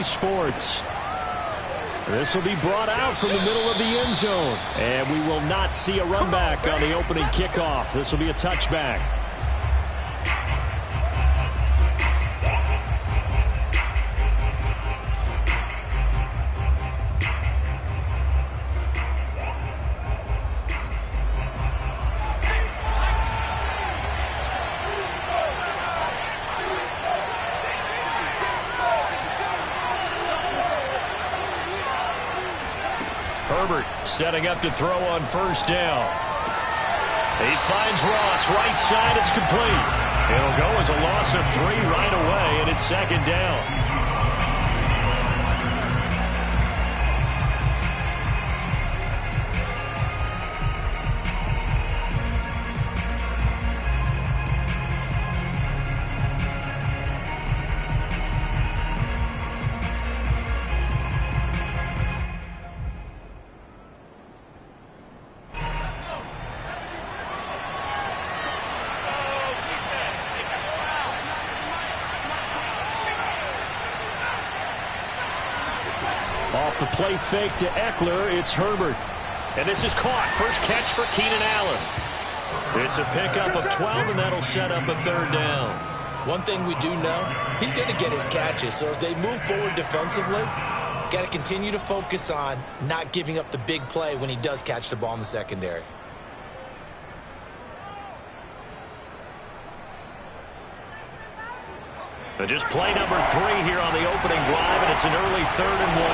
Sports. This will be brought out from the middle of the end zone. And we will not see a run back on the opening kickoff. This will be a touchback. Herbert setting up to throw on first down. He finds Ross, right side, it's complete. It'll go as a loss of 3 right away, and it's second down. Off the play fake to Eckler, it's Herbert. And this is caught. First catch for Keenan Allen. It's a pickup of 12, and that'll set up a third down. One thing we do know, he's going to get his catches. So as they move forward defensively, got to continue to focus on not giving up the big play when he does catch the ball in the secondary. Just play number 3 here on the opening drive, and it's an early 3rd and 1.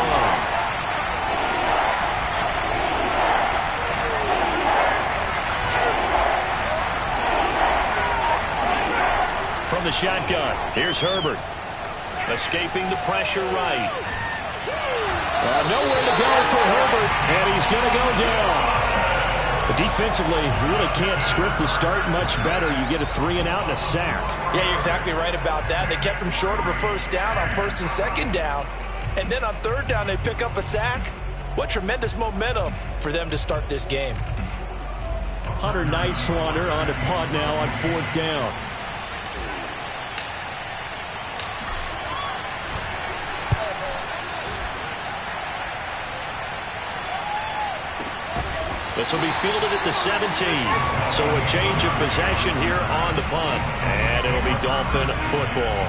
From the shotgun, here's Herbert. Escaping the pressure right. Nowhere to go for Herbert, and he's going to go down. But defensively, you really can't script the start much better. You get a 3 and out and a sack. Yeah, you're exactly right about that. They kept him short of a first down on first and second down. And then on third down, they pick up a sack. What tremendous momentum for them to start this game. Hunter Nicewander on to punt now on 4th down. This will be fielded at the 17. So a change of possession here on the punt. And it'll be Dolphin football.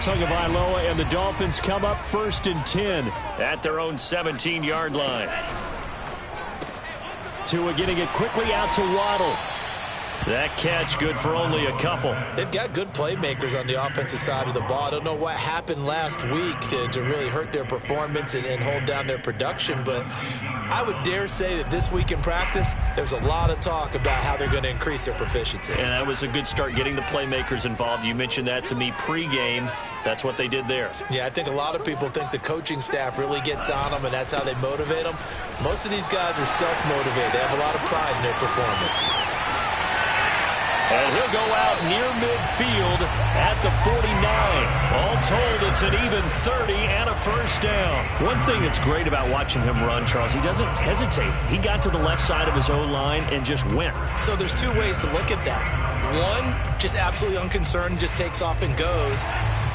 Tagovailoa and the Dolphins come up 1st and 10 at their own 17-yard line. Tua getting it quickly out to Waddle. That catch good for only a couple. They've got good playmakers on the offensive side of the ball. I don't know what happened last week to really hurt their performance and hold down their production, but I would dare say that this week in practice, there's a lot of talk about how they're going to increase their proficiency. And that was a good start getting the playmakers involved. You mentioned that to me pregame. That's what they did there. Yeah, I think a lot of people think the coaching staff really gets on them, and that's how they motivate them. Most of these guys are self-motivated. They have a lot of pride in their performance. And he'll go out near midfield at the 49. All told, it's an even 30 and a first down. One thing that's great about watching him run, Charles, he doesn't hesitate. He got to the left side of his own line and just went. So there's 2 ways to look at that. One, just absolutely unconcerned, just takes off and goes.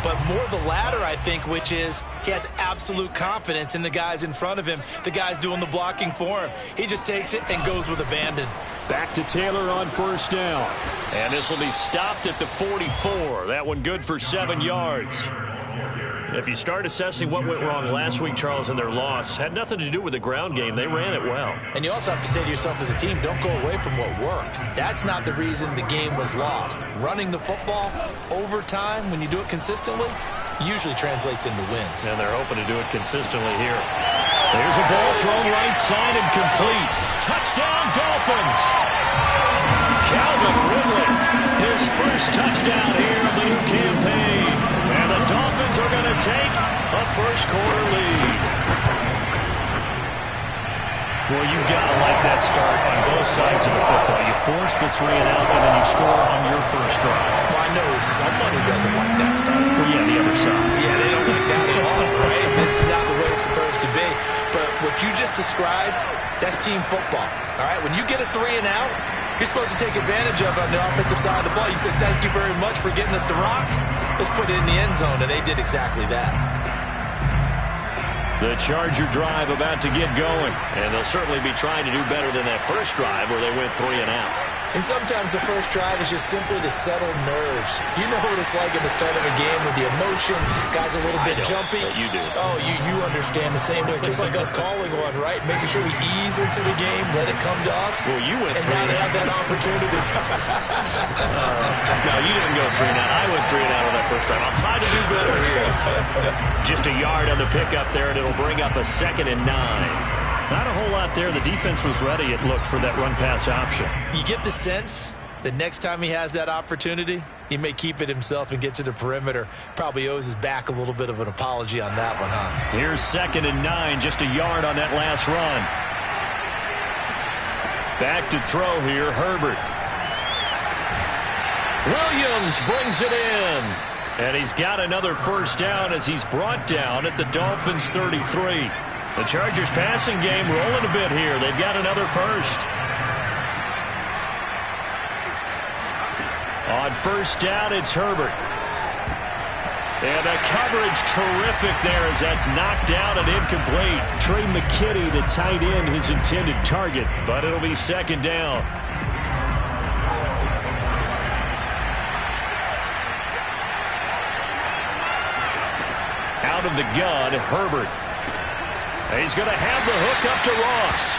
But more the latter, I think, which is he has absolute confidence in the guys in front of him, the guys doing the blocking for him. He just takes it and goes with abandon. Back to Taylor on first down. And this will be stopped at the 44. That one good for 7 yards. If you start assessing what went wrong last week, Charles, in their loss, had nothing to do with the ground game. They ran it well. And you also have to say to yourself as a team, don't go away from what worked. That's not the reason the game was lost. Running the football over time, when you do it consistently, usually translates into wins. And they're hoping to do it consistently here. There's a ball thrown right side and complete. Touchdown, Dolphins! Calvin Ridley, his first touchdown here of the new campaign. And the Dolphins are going to take a first-quarter lead. Well, you've got to like that start on both sides of the football. You force the 3 and out, and then you score on your first drive. Well, I know someone who doesn't like that start. Well, yeah, the other side. Yeah, they don't like that at all, right? This is not the way it's supposed to be. But what you just described, that's team football, all right? When you get a 3 and out, you're supposed to take advantage of it on the offensive side of the ball. You said, thank you very much for getting us the rock. Let's put it in the end zone, and they did exactly that. The Charger drive about to get going, and they'll certainly be trying to do better than that first drive where they went 3 and out. And sometimes the first drive is just simply to settle nerves. You know what it's like at the start of a game with the emotion, guys a little bit jumpy. But you do. Oh, you understand the same way. Just like us calling one, right? Making sure we ease into the game, let it come to us. Well, you went 3 and now they have that opportunity. No, you didn't go 3 and out. I went 3 and out on that first drive. I'll try to do better here. Just a yard on the pickup there, and it'll bring up a 2nd and 9. Not a whole lot there. The defense was ready, it looked, for that run-pass option. You get the sense that next time he has that opportunity, he may keep it himself and get to the perimeter. Probably owes his back a little bit of an apology on that one, huh? Here's 2nd and 9, just a yard on that last run. Back to throw here, Herbert. Williams brings it in. And he's got another first down as he's brought down at the Dolphins' 33. The Chargers passing game rolling a bit here. They've got another first. On first down, it's Herbert. And the coverage terrific there as that's knocked down and incomplete. Trey McKitty, the tight end, his intended target, but it'll be 2nd down. Out of the gun, Herbert. He's going to have the hook up to Ross.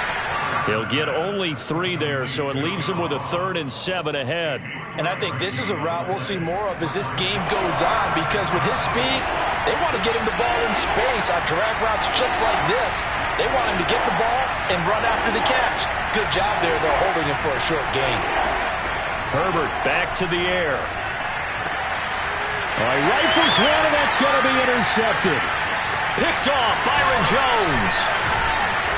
He'll get only 3 there, so it leaves him with a 3rd and 7 ahead. And I think this is a route we'll see more of as this game goes on, because with his speed, they want to get him the ball in space on drag routes just like this. They want him to get the ball and run after the catch. Good job there, though, holding him for a short gain. Herbert back to the air. All right, rifles one, and that's going to be intercepted. Picked off, Byron Jones.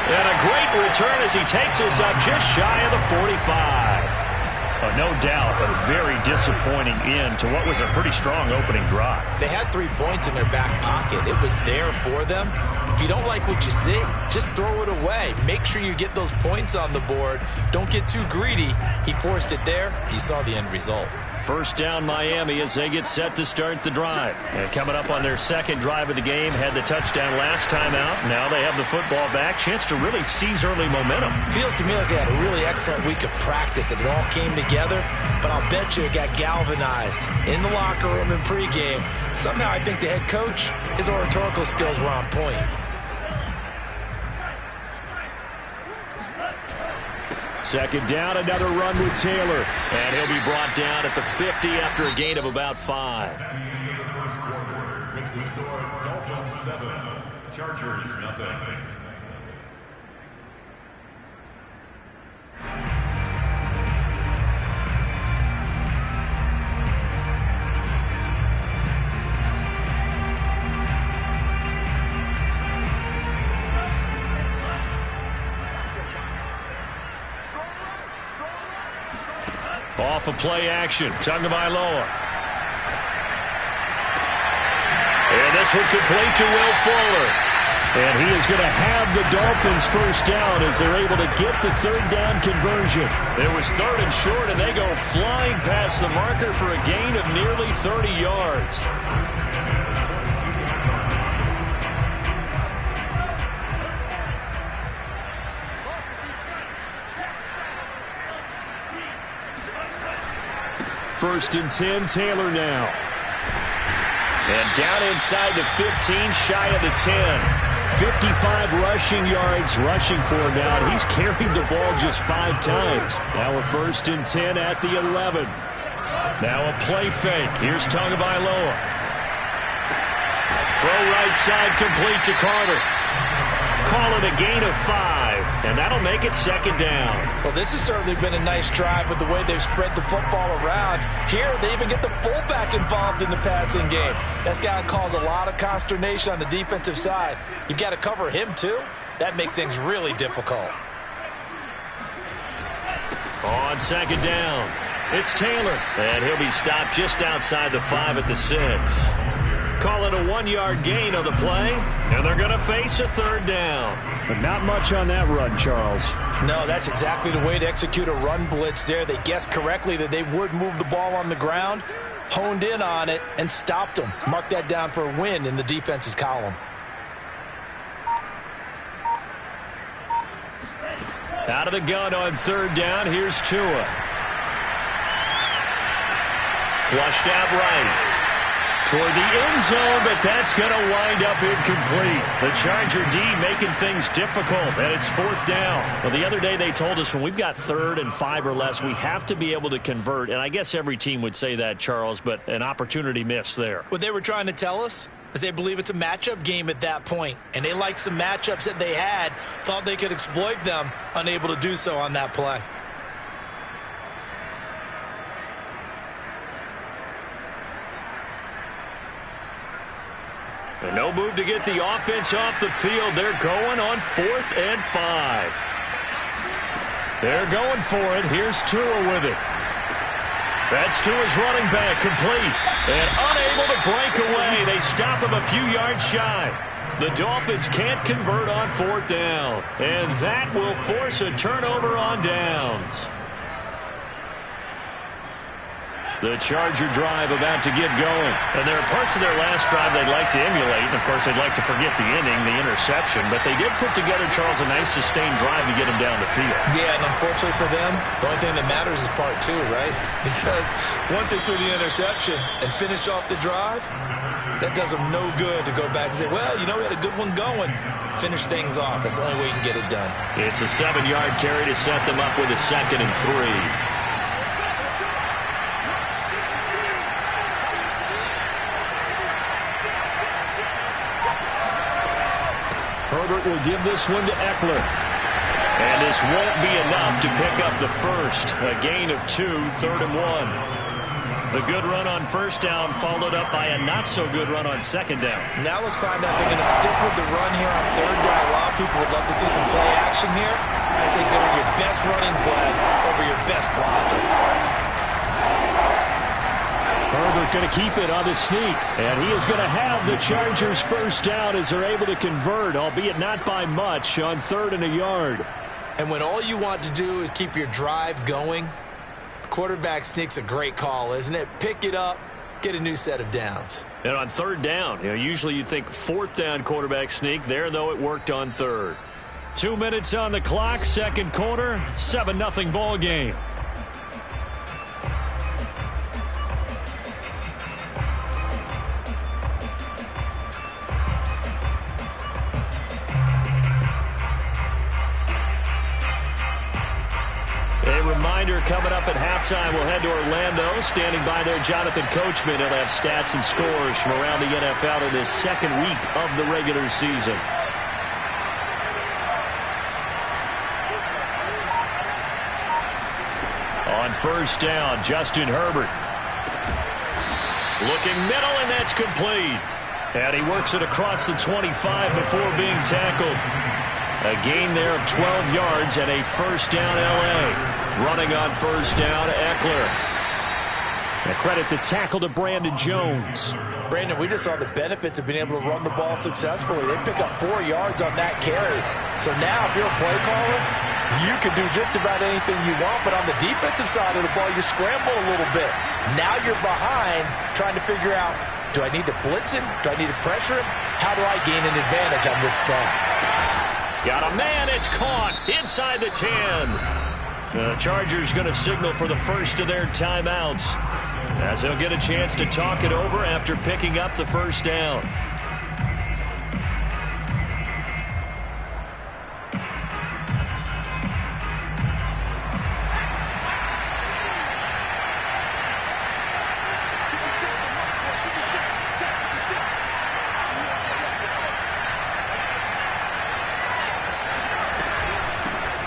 And a great return as he takes us up just shy of the 45. No doubt a very disappointing end to what was a pretty strong opening drive. They had 3 points in their back pocket. It was there for them. If you don't like what you see, just throw it away. Make sure you get those points on the board. Don't get too greedy. He forced it there. You saw the end result. First down, Miami, as they get set to start the drive. And coming up on their 2nd drive of the game, had the touchdown last time out. Now they have the football back. Chance to really seize early momentum. Feels to me like they had a really excellent week of practice, and it all came together. But I'll bet you it got galvanized in the locker room in pregame. Somehow I think the head coach, his oratorical skills were on point. Second down, another run with Taylor. And he'll be brought down at the 50 after a gain of about 5. With the score, Dolphins 7, Chargers nothing. Off of play action, Tagovailoa. And this one complete to Will Fuller. And he is going to have the Dolphins first down as they're able to get the 3rd down conversion. It was 3rd and short, and they go flying past the marker for a gain of nearly 30 yards. First and 10, Taylor now. And down inside the 15, shy of the 10. 55 rushing yards rushing for him now. He's carried the ball just 5 times. Now a 1st and 10 at the 11. Now a play fake. Here's Tagovailoa. Throw right side complete to Carter. Call it a gain of 5, and that'll make it 2nd down. Well, this has certainly been a nice drive with the way they've spread the football around. Here, they even get the fullback involved in the passing game. That's got to cause a lot of consternation on the defensive side. You've got to cover him, too. That makes things really difficult. On second down, it's Taylor, and he'll be stopped just outside the 5 at the 6. Call it a 1-yard gain on the play, and they're going to face a third down. But not much on that run, Charles. No, that's exactly the way to execute a run blitz there. They guessed correctly that they would move the ball on the ground, honed in on it, and stopped them. Mark that down for a win in the defense's column. Out of the gun on third down, here's Tua. Flushed out right. Toward the end zone, but that's going to wind up incomplete. The Charger D making things difficult, and it's fourth down. Well, the other day they told us when we've got 3rd and 5 or less, we have to be able to convert. And I guess every team would say that, Charles, but an opportunity missed there. What they were trying to tell us is they believe it's a matchup game at that point, and they liked some matchups that they had, thought they could exploit them, unable to do so on that play. And no move to get the offense off the field. They're going on 4th and 5. They're going for it. Here's Tua with it. That's Tua's running back, complete. And unable to break away. They stop him a few yards shy. The Dolphins can't convert on 4th down. And that will force a turnover on downs. The Charger drive about to get going. And there are parts of their last drive they'd like to emulate. And, of course, they'd like to forget the inning, the interception. But they did put together, Charles, a nice sustained drive to get them down the field. Yeah, and unfortunately for them, the only thing that matters is part 2, right? Because once they threw the interception and finished off the drive, that does them no good to go back and say, well, you know, we had a good one going. Finish things off. That's the only way you can get it done. It's a 7-yard carry to set them up with a 2nd and 3. Herbert will give this one to Eckler. And this won't be enough to pick up the first. A gain of 2, 3rd and 1. The good run on first down followed up by a not-so-good run on second down. Now let's find out if they're going to stick with the run here on third down. A lot of people would love to see some play action here. I say go with your best running play over your best blocker. Herbert going to keep it on the sneak. And he is going to have the Chargers first down as they're able to convert, albeit not by much, on 3rd and a yard. And when all you want to do is keep your drive going, the quarterback sneak's a great call, isn't it? Pick it up, get a new set of downs. And on 3rd down, usually you think 4th down quarterback sneak. There, though, it worked on 3rd. 2 minutes on the clock, second quarter, 7-0 ball game. Coming up at halftime, we'll head to Orlando. Standing by there, Jonathan Coachman. He'll have stats and scores from around the NFL in this second week of the regular season. On first down, Justin Herbert. Looking middle, and that's complete. And he works it across the 25 before being tackled. A gain there of 12 yards and a first down L.A. Running on first down, Eckler. A credit the tackle to Brandon Jones. Brandon, we just saw the benefits of being able to run the ball successfully. They pick up 4 yards on that carry. So now if you're a play caller, you can do just about anything you want. But on the defensive side of the ball, you scramble a little bit. Now you're behind trying to figure out, do I need to blitz him? Do I need to pressure him? How do I gain an advantage on this snap? Got a man, it's caught inside the 10. The Chargers going to signal for the first of their timeouts as they'll get a chance to talk it over after picking up the first down.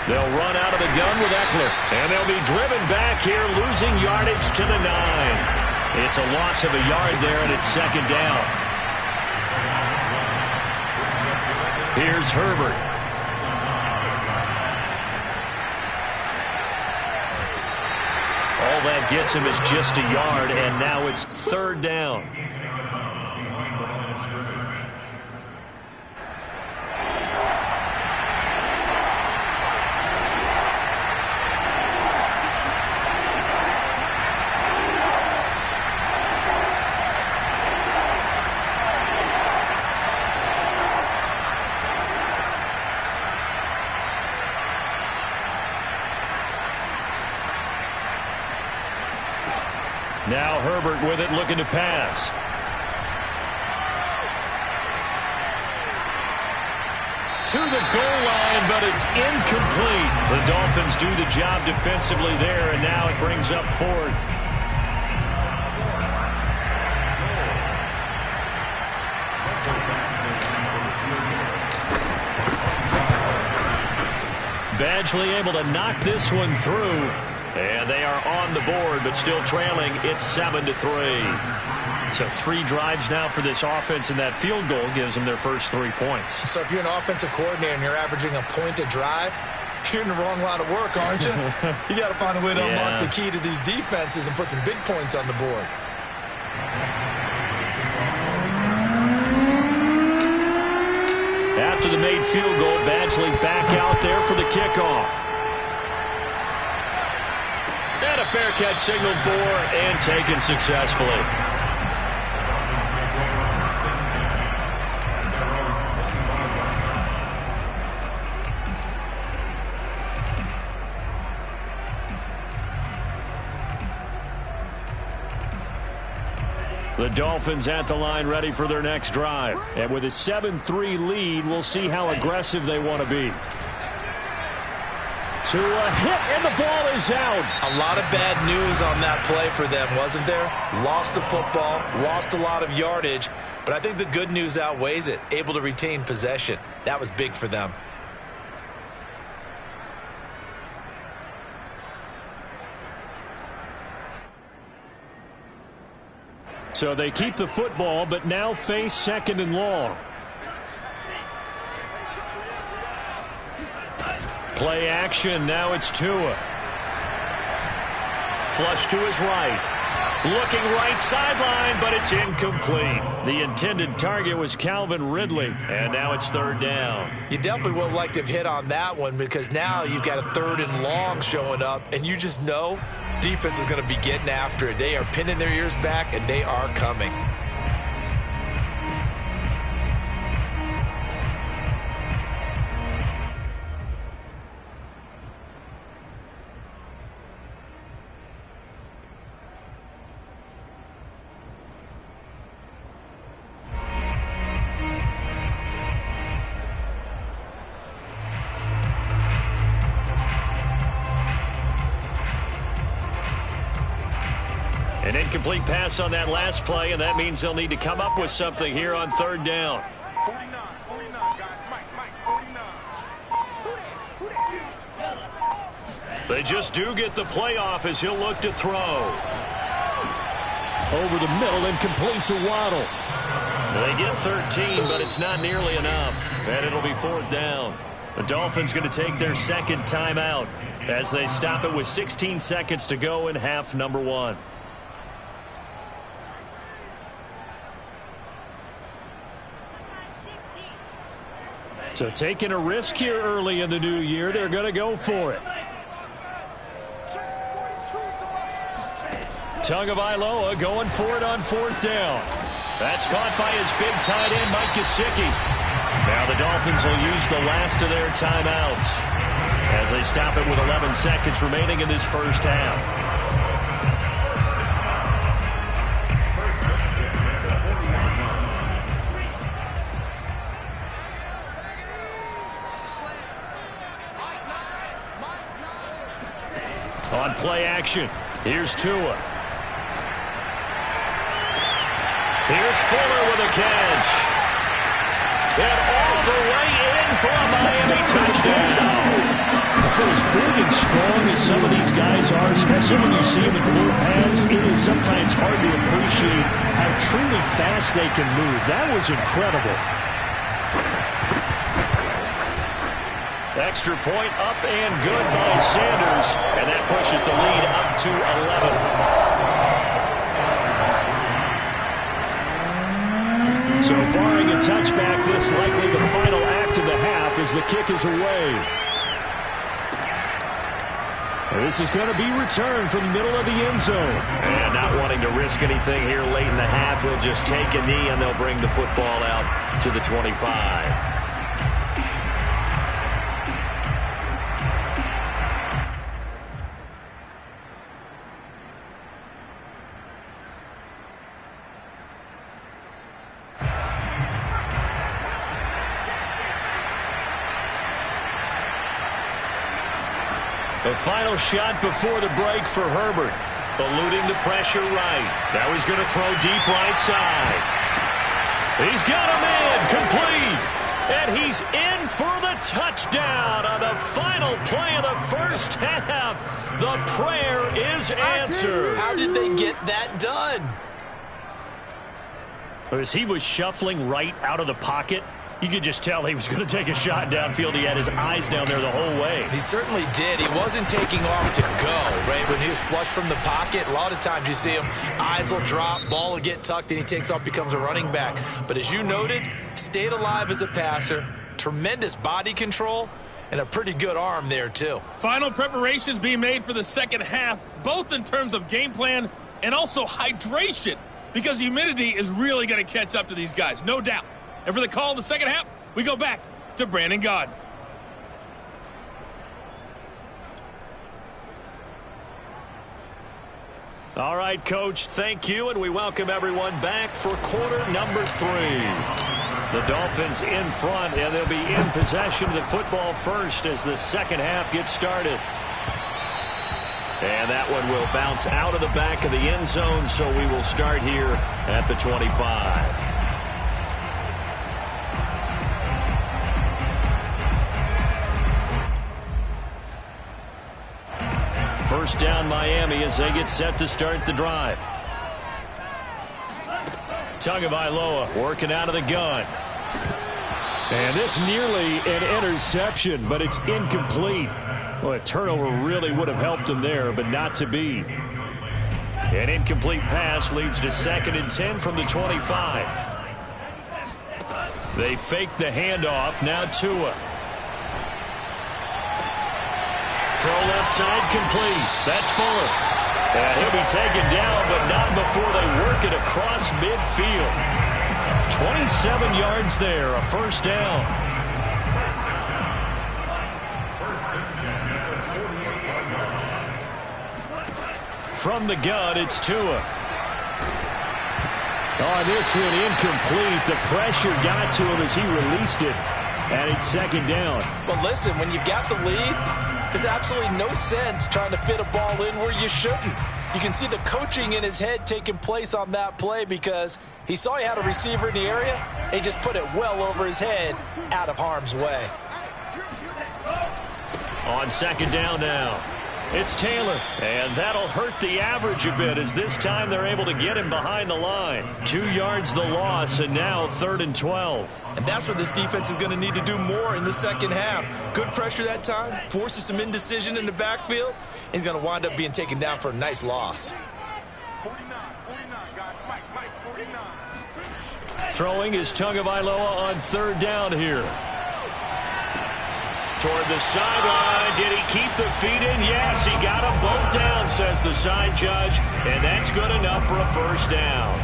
They'll run out of the gun with Eckler, and they'll be driven back here, losing yardage to the 9. It's a loss of a yard there, and it's second down. Here's Herbert. All that gets him is just a yard, and now it's third down. Behind the line of scrimmage. Now Herbert with it, looking to pass. To the goal line, but it's incomplete. The Dolphins do the job defensively there, and now it brings up fourth. Badgley able to knock this one through. And they are on the board, but still trailing. It's 7-3. So 3 drives now for this offense, and that field goal gives them their first 3 points. So if you're an offensive coordinator and you're averaging a point a drive, you're in the wrong line of work, aren't you? You got to find a way to unlock the key to these defenses and put some big points on the board. After the made field goal, Badgley back out there for the kickoff. And a fair catch signaled for and taken successfully. The Dolphins at the line ready for their next drive. And with a 7-3 lead, we'll see how aggressive they want to be. To a hit, and the ball is out. A lot of bad news on that play for them, wasn't there? Lost the football, lost a lot of yardage, but I think the good news outweighs it. Able to retain possession. That was big for them. So they keep the football, but now face 2nd and long. Play action, now it's Tua. Flush to his right. Looking right sideline, but it's incomplete. The intended target was Calvin Ridley, and now it's 3rd down. You definitely would like to have hit on that one because now you've got a 3rd and long showing up, and you just know defense is going to be getting after it. They are pinning their ears back, and they are coming. An incomplete pass on that last play, and that means they'll need to come up with something here on 3rd down. 49, guys. Mike, 49. They just do get the playoff as he'll look to throw. Over the middle and complete to Waddle. They get 13, but it's not nearly enough, and it'll be 4th down. The Dolphins going to take their 2nd timeout as they stop it with 16 seconds to go in half number 1. So taking a risk here early in the new year, they're going to go for it. Tagovailoa going for it on 4th down. That's caught by his big tight end, Mike Gesicki. Now the Dolphins will use the last of their timeouts as they stop it with 11 seconds remaining in this first half. On play action, here's Tua. Here's Fuller with a catch. And all the way in for a Miami touchdown. For as big and strong as some of these guys are, especially when you see them in full pads, it is sometimes hard to appreciate how truly fast they can move. That was incredible. Extra point up and good by Sanders. And that pushes the lead up to 11. So barring a touchback, this likely the final act of the half as the kick is away. This is going to be returned from the middle of the end zone. And not wanting to risk anything here late in the half, he'll just take a knee and they'll bring the football out to the 25. The final shot before the break for Herbert. Eluding the pressure right. Now he's going to throw deep right side. He's got a man complete. And he's in for the touchdown on the final play of the first half. The prayer is answered. How did they get that done? As he was shuffling right out of the pocket, you could just tell he was going to take a shot downfield. He had his eyes down there the whole way. He certainly did. He wasn't taking off to go, right? When he was flush from the pocket, a lot of times you see him, eyes will drop, ball will get tucked, and he takes off, becomes a running back. But as you noted, stayed alive as a passer, tremendous body control, and a pretty good arm there, too. Final preparations being made for the second half, both in terms of game plan and also hydration, because humidity is really going to catch up to these guys, no doubt. And for the call of the second half, we go back to Brandon Gaudin. All right, Coach, thank you, and we welcome everyone back for quarter number 3. The Dolphins in front, and they'll be in possession of the football first as the second half gets started. And that one will bounce out of the back of the end zone, so we will start here at the 25. First down Miami as they get set to start the drive. Tagovailoa working out of the gun. And this nearly an interception, but it's incomplete. Well, a turnover really would have helped him there, but not to be. An incomplete pass leads to 2nd and 10 from the 25. They fake the handoff. Now Tua. Throw left side complete. That's Fuller. And he'll be taken down, but not before they work it across midfield. 27 yards there, a first down. From the gun, it's Tua. Oh, this one incomplete. The pressure got to him as he released it. And it's 2nd down. Well, listen, when you've got the lead, there's absolutely no sense trying to fit a ball in where you shouldn't. You can see the coaching in his head taking place on that play because he saw he had a receiver in the area and he just put it well over his head out of harm's way. On 2nd down now, it's Taylor. And that'll hurt the average a bit as this time they're able to get him behind the line. 2 yards the loss, and now 3rd and 12. And that's where this defense is going to need to do more in the second half. Good pressure that time, forces some indecision in the backfield. He's going to wind up being taken down for a nice loss. 49, guys. Mike, 49. Throwing is Tagovailoa on 3rd down here. Toward the sideline. Did he keep the feet in? Yes, he got them both down, says the side judge. And that's good enough for a first down.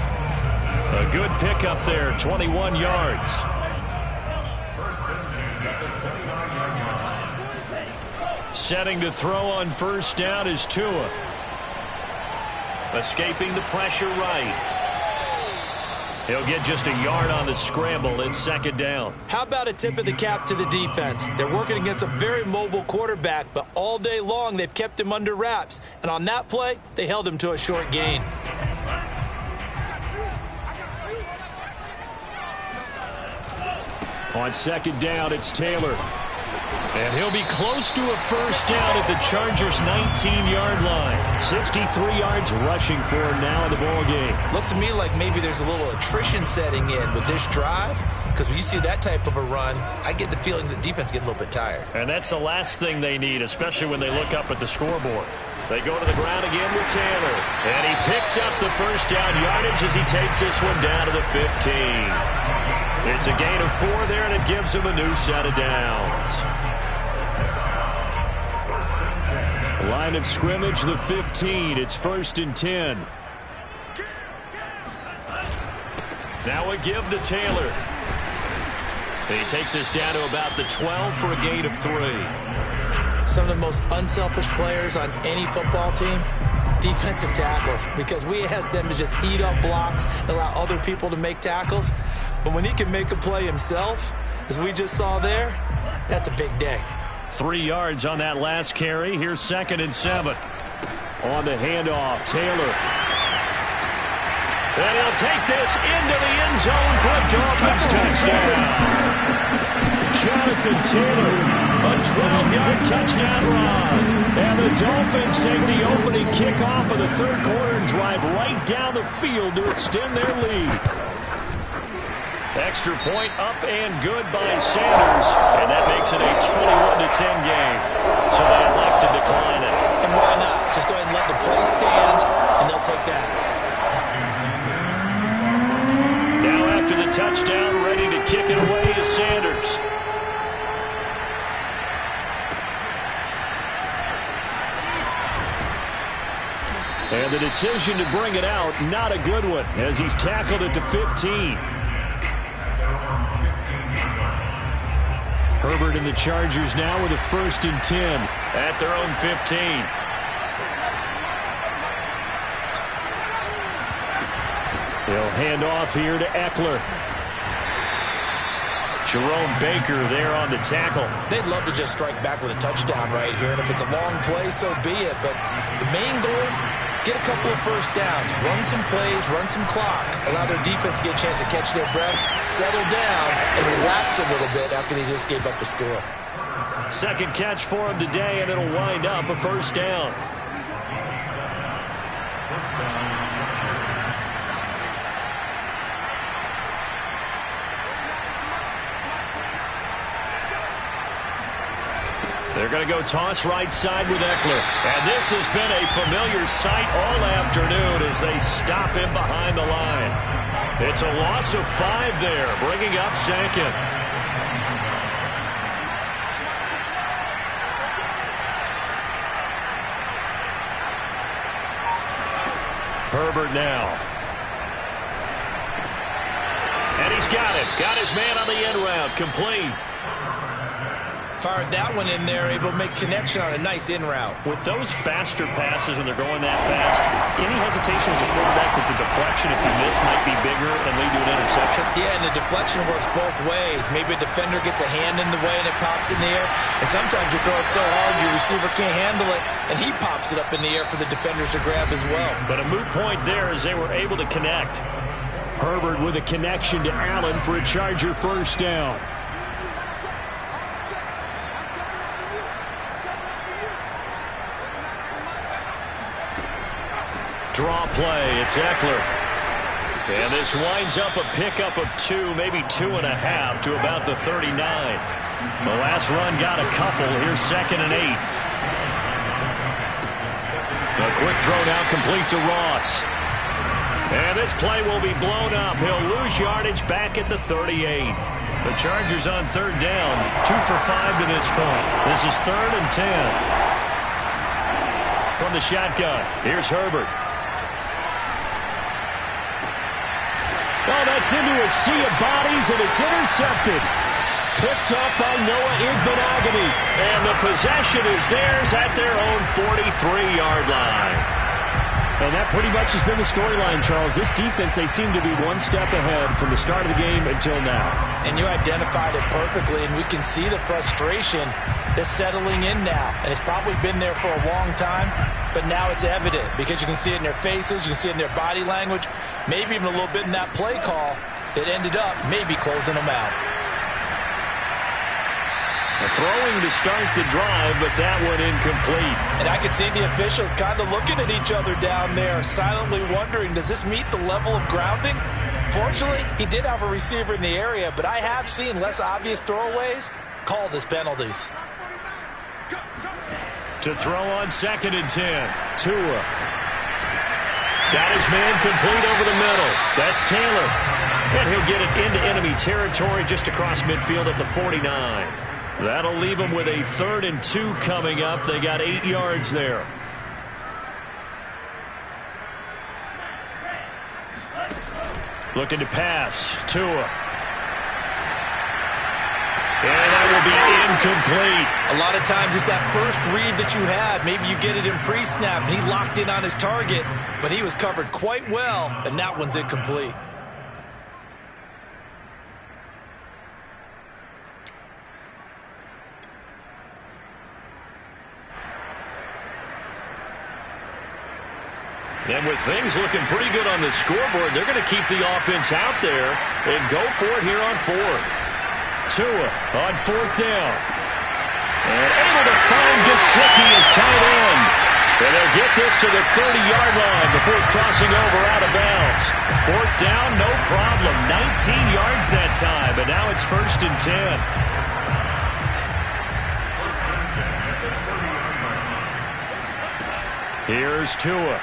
A good pickup there, 21 yards. Setting to throw on first down is Tua. Escaping the pressure right. He'll get just a yard on the scramble. It's 2nd down. How about a tip of the cap to the defense? They're working against a very mobile quarterback, but all day long they've kept him under wraps. And on that play, they held him to a short gain. On 2nd down, it's Taylor. And he'll be close to a first down at the Chargers' 19-yard line. 63 yards rushing for him now in the ballgame. Looks to me like maybe there's a little attrition setting in with this drive. because when you see that type of a run, I get the feeling the defense getting a little bit tired. And that's the last thing they need, especially when they look up at the scoreboard. They go to the ground again with Taylor. And he picks up the first down yardage as he takes this one down to the 15. It's a gain of 4 there, and it gives him a new set of downs. Line of scrimmage, the 15. It's 1st and 10. Now a give to Taylor. He takes us down to about the 12 for a gain of 3. Some of the most unselfish players on any football team, defensive tackles, because we ask them to just eat up blocks and allow other people to make tackles. But when he can make a play himself, as we just saw there, that's a big day. 3 yards on that last carry. Here's 2nd and 7. On the handoff, Taylor. And he'll take this into the end zone for a Dolphins touchdown. Jonathan Taylor, a 12-yard touchdown run. And the Dolphins take the opening kickoff of the 3rd quarter and drive right down the field to extend their lead. Extra point up and good by Sanders. And that makes it a 21-10 game. So they elect to decline it. And why not? Just go ahead and let the play stand, and they'll take that. Now after the touchdown, ready to kick it away is Sanders. And the decision to bring it out, not a good one, as he's tackled at the 15. Herbert and the Chargers now with a 1st and 10 at their own 15. They'll hand off here to Eckler. Jerome Baker there on the tackle. They'd love to just strike back with a touchdown right here, and if it's a long play, so be it. But the main goal, get a couple of first downs, run some plays, run some clock, allow their defense to get a chance to catch their breath, settle down, and relax a little bit after they just gave up a score. 2nd catch for him today, and it'll wind up a 1st down. They're going to go toss right side with Eckler. And this has been a familiar sight all afternoon as they stop him behind the line. It's a loss of 5 there, bringing up 2nd. Herbert now. And he's got it. Got his man on the end route. Complete. Fired that one in there, able to make connection on a nice in route. With those faster passes and they're going that fast, any hesitation as a quarterback that the deflection, if you miss, might be bigger and lead to an interception? Yeah, and the deflection works both ways. Maybe a defender gets a hand in the way and it pops in the air. And sometimes you throw it so hard your receiver can't handle it, and he pops it up in the air for the defenders to grab as well. But a moot point there as they were able to connect. Herbert with a connection to Allen for a Charger 1st down. Draw play, it's Eckler. And this winds up a pickup of 2, maybe 2.5 to about the 39. The last run got a couple. Here's 2nd and 8. A quick throw now complete to Ross. And this play will be blown up. He'll lose yardage back at the 38. The Chargers on 3rd down, 2 for 5 to this point. This is 3rd and 10. From the shotgun, here's Herbert. Oh, that's into a sea of bodies, and it's intercepted. Picked up by Noah Igbinoghene. And the possession is theirs at their own 43-yard line. And that pretty much has been the storyline, Charles. This defense, they seem to be one step ahead from the start of the game until now. And you identified it perfectly, and we can see the frustration that's settling in now. And it's probably been there for a long time, but now it's evident because you can see it in their faces, you can see it in their body language, maybe even a little bit in that play call that ended up maybe closing them out. Throwing to start the drive, but that one incomplete. And I could see the officials kind of looking at each other down there, silently wondering, does this meet the level of grounding? Fortunately, he did have a receiver in the area, but I have seen less obvious throwaways called as penalties. To throw on 2nd and 10. Tua. Got his man complete over the middle. That's Taylor. And he'll get it into enemy territory just across midfield at the 49. That'll leave him with a 3rd and 2 coming up. They got 8 yards there. Looking to pass. Tua. And that will be incomplete. A lot of times it's that first read that you had. Maybe you get it in pre-snap, and he locked in on his target, but he was covered quite well, and that one's incomplete. And with things looking pretty good on the scoreboard, they're going to keep the offense out there and go for it here on 4th. Tua on 4th down. And able to find Gesicki as tight end. And they'll get this to the 30-yard line before crossing over out of bounds. 4th down, no problem. 19 yards that time, but now it's 1st and 10. Here's Tua.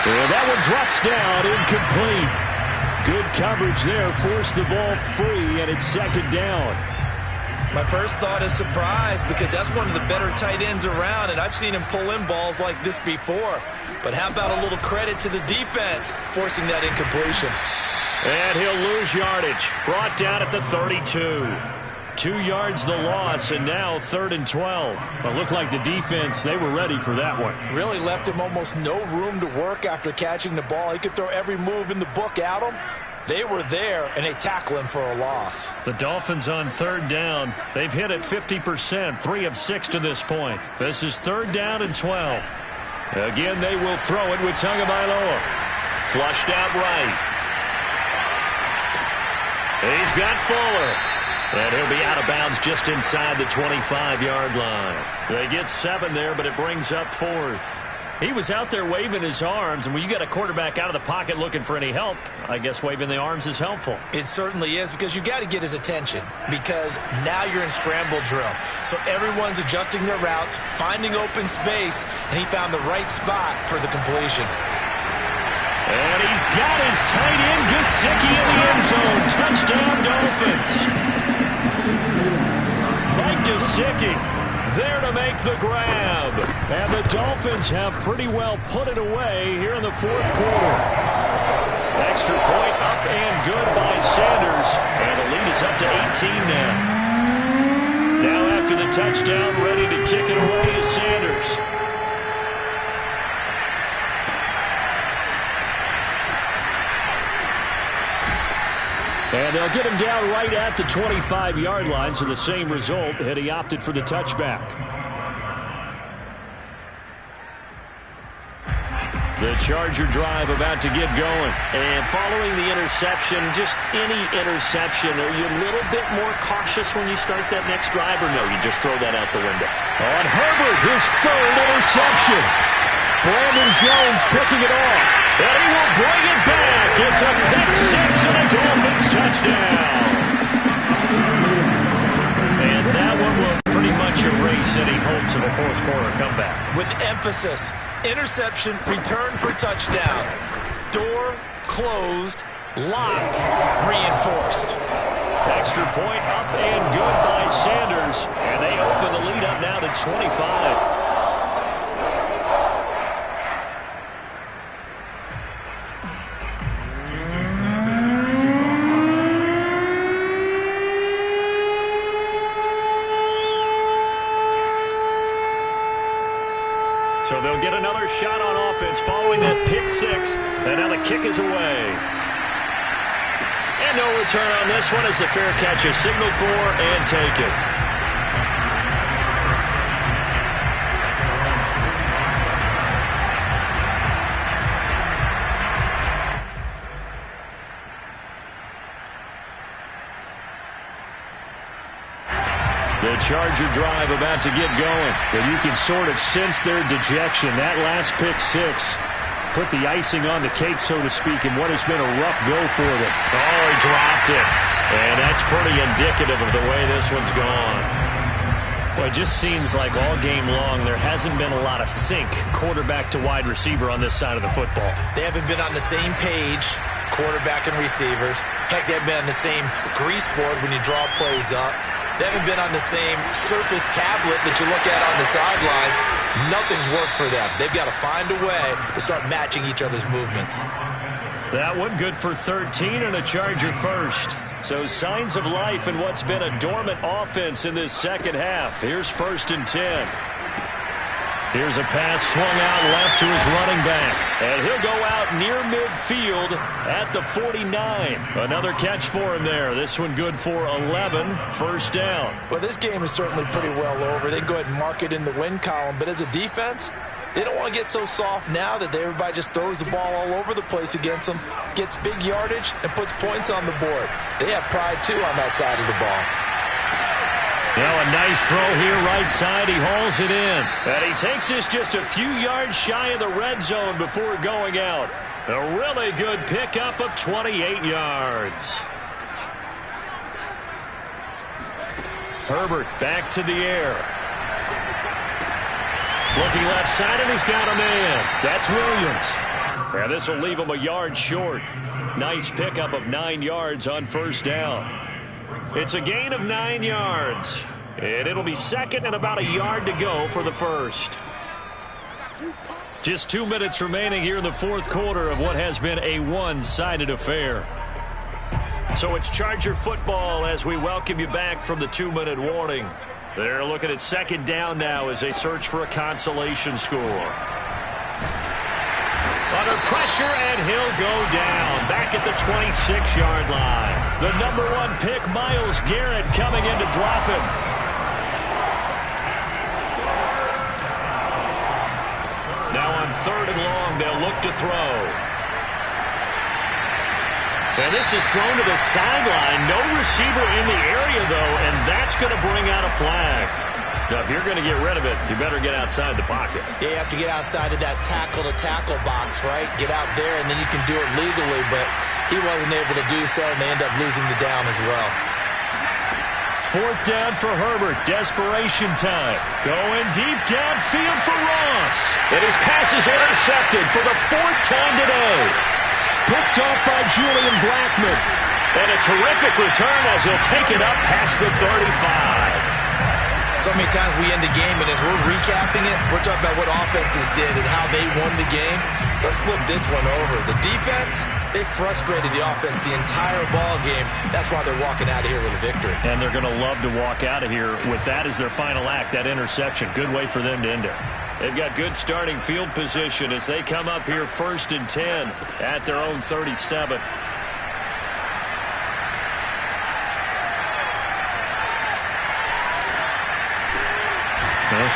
And that one drops down, incomplete. Good coverage there, forced the ball free, and it's 2nd down. My first thought is surprise, because that's one of the better tight ends around, and I've seen him pull in balls like this before. But how about a little credit to the defense forcing that incompletion? And he'll lose yardage. Brought down at the 32. 2 yards the loss, and now 3rd and 12. It looked like the defense, they were ready for that one. Really left him almost no room to work after catching the ball. He could throw every move in the book at him. They were there, and they tackle him for a loss. The Dolphins on 3rd down. They've hit it 50%, 3 of 6 to this point. This is 3rd down and 12. Again, they will throw it with Tagovailoa. Flushed out right. He's got Fuller. And he'll be out of bounds just inside the 25-yard line. They get 7 there, but it brings up 4th. He was out there waving his arms, and when you got a quarterback out of the pocket looking for any help, I guess waving the arms is helpful. It certainly is, because you got to get his attention, because now you're in scramble drill. So everyone's adjusting their routes, finding open space, and he found the right spot for the completion. And he's got his tight end, Gesicki, in the end zone. Touchdown, Dolphins. Mike Gesicki there to make the grab. And the Dolphins have pretty well put it away here in the 4th quarter. Extra point up and good by Sanders. And the lead is up to 18 now. Now after the touchdown, ready to kick it away is Sanders. And they'll get him down right at the 25-yard line, so the same result had he opted for the touchback. The Charger drive about to get going. And following the interception, just any interception, are you a little bit more cautious when you start that next drive, or no, you just throw that out the window? On Herbert, his 3rd interception. Brandon Jones picking it off. And he will bring it back. It's a pick 6 and a Dolphins touchdown. And that one will pretty much erase any hopes of a 4th quarter comeback. With emphasis, interception, return for touchdown. Door closed, locked, reinforced. Extra point up and good by Sanders. And they open the lead up now to 25. So they'll get another shot on offense following that pick 6. And now the kick is away. And no return on this one as the fair catch is signaled for and taken. The Charger drive about to get going, but you can sort of sense their dejection. That last pick 6 put the icing on the cake, so to speak, in what has been a rough go for them. Oh, he dropped it. And that's pretty indicative of the way this one's gone. Well, it just seems like all game long there hasn't been a lot of sync quarterback to wide receiver on this side of the football. They haven't been on the same page, quarterback and receivers. Heck, they haven't been on the same grease board when you draw plays up. They haven't been on the same surface tablet that you look at on the sidelines. Nothing's worked for them. They've got to find a way to start matching each other's movements. That one good for 13 and a Charger first. So signs of life in what's been a dormant offense in this second half. Here's 1st and 10. Here's a pass swung out left to his running back. And he'll go out near midfield at the 49. Another catch for him there. This one good for 11. 1st down. Well, this game is certainly pretty well over. They can go ahead and mark it in the win column. But as a defense, they don't want to get so soft now that everybody just throws the ball all over the place against them, gets big yardage, and puts points on the board. They have pride, too, on that side of the ball. Now a nice throw here right side. He hauls it in. And he takes this just a few yards shy of the red zone before going out. A really good pickup of 28 yards. Herbert back to the air. Looking left side, and he's got a man. That's Williams. And this will leave him a yard short. Nice pickup of 9 yards on 1st down. It's a gain of 9 yards. And it'll be 2nd and about a yard to go for the 1st. Just 2 minutes remaining here in the 4th quarter of what has been a one-sided affair. So it's Charger football as we welcome you back from the 2-minute warning. They're looking at 2nd down now as they search for a consolation score. Under pressure, and he'll go down. Back at the 26-yard line. The number 1 pick, Myles Garrett, coming in to drop him. Now on 3rd and long, they'll look to throw. And this is thrown to the sideline. No receiver in the area, though, and that's going to bring out a flag. Now, if you're going to get rid of it, you better get outside the pocket. Yeah, you have to get outside of that tackle-to-tackle box, right? Get out there, and then you can do it legally, but he wasn't able to do so, and they end up losing the down as well. 4th down for Herbert. Desperation time. Going deep downfield for Ross. And his pass is intercepted for the 4th time today. Picked off by Julian Blackmon. And a terrific return as he'll take it up past the 35. So many times we end the game, and as we're recapping it, we're talking about what offenses did and how they won the game. Let's flip this one over. The defense, they frustrated the offense the entire ball game. That's why they're walking out of here with a victory. And they're going to love to walk out of here with that as their final act, that interception. Good way for them to end it. They've got good starting field position as they come up here 1st and 10 at their own 37.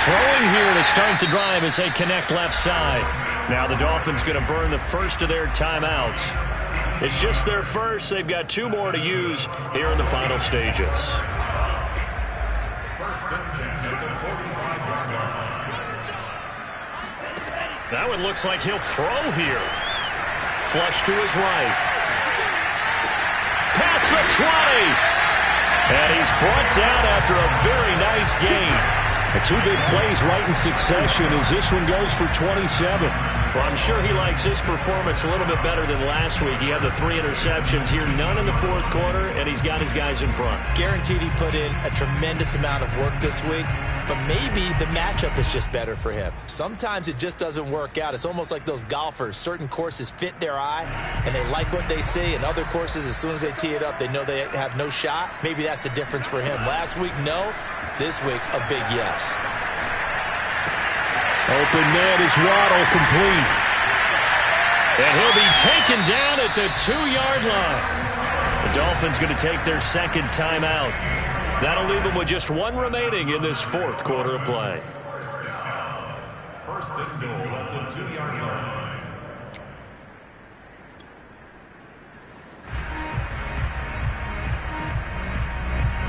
Throwing here to start the drive as they connect left side. Now the Dolphins going to burn the first of their timeouts. It's just their first. They've got 2 more to use here in the final stages. 1st and 10 at the 45-yard line. That one looks like he'll throw here. Flush to his right. Past the 20. And he's brought down after a very nice gain. 2 big plays right in succession as this one goes for 27. Well, I'm sure he likes his performance a little bit better than last week. He had the 3 interceptions here, none in the 4th quarter, and he's got his guys in front. Guaranteed he put in a tremendous amount of work this week, but maybe the matchup is just better for him. Sometimes it just doesn't work out. It's almost like those golfers. Certain courses fit their eye, and they like what they see, and other courses, as soon as they tee it up, they know they have no shot. Maybe that's the difference for him. Last week, no. This week, a big yes. Open man is Waddle, complete. And he'll be taken down at the 2-yard line. The Dolphins going to take their 2nd timeout. That'll leave them with just 1 remaining in this 4th quarter of play. 1st and goal at the 2-yard line.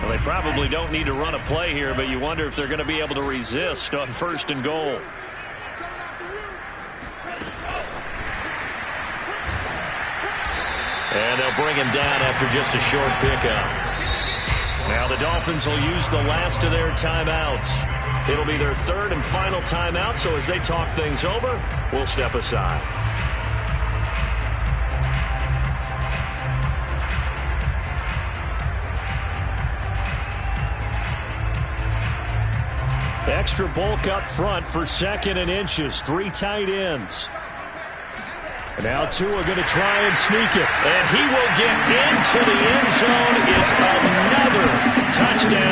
Well, they probably don't need to run a play here, but you wonder if they're going to be able to resist on 1st and goal. And they'll bring him down after just a short pickup. Now the Dolphins will use the last of their timeouts. It'll be their third and final timeout, so as they talk things over, we'll step aside. Extra bulk up front for 2nd and inches. 3 tight ends. And now Tua going to try and sneak it. And he will get into the end zone. It's another touchdown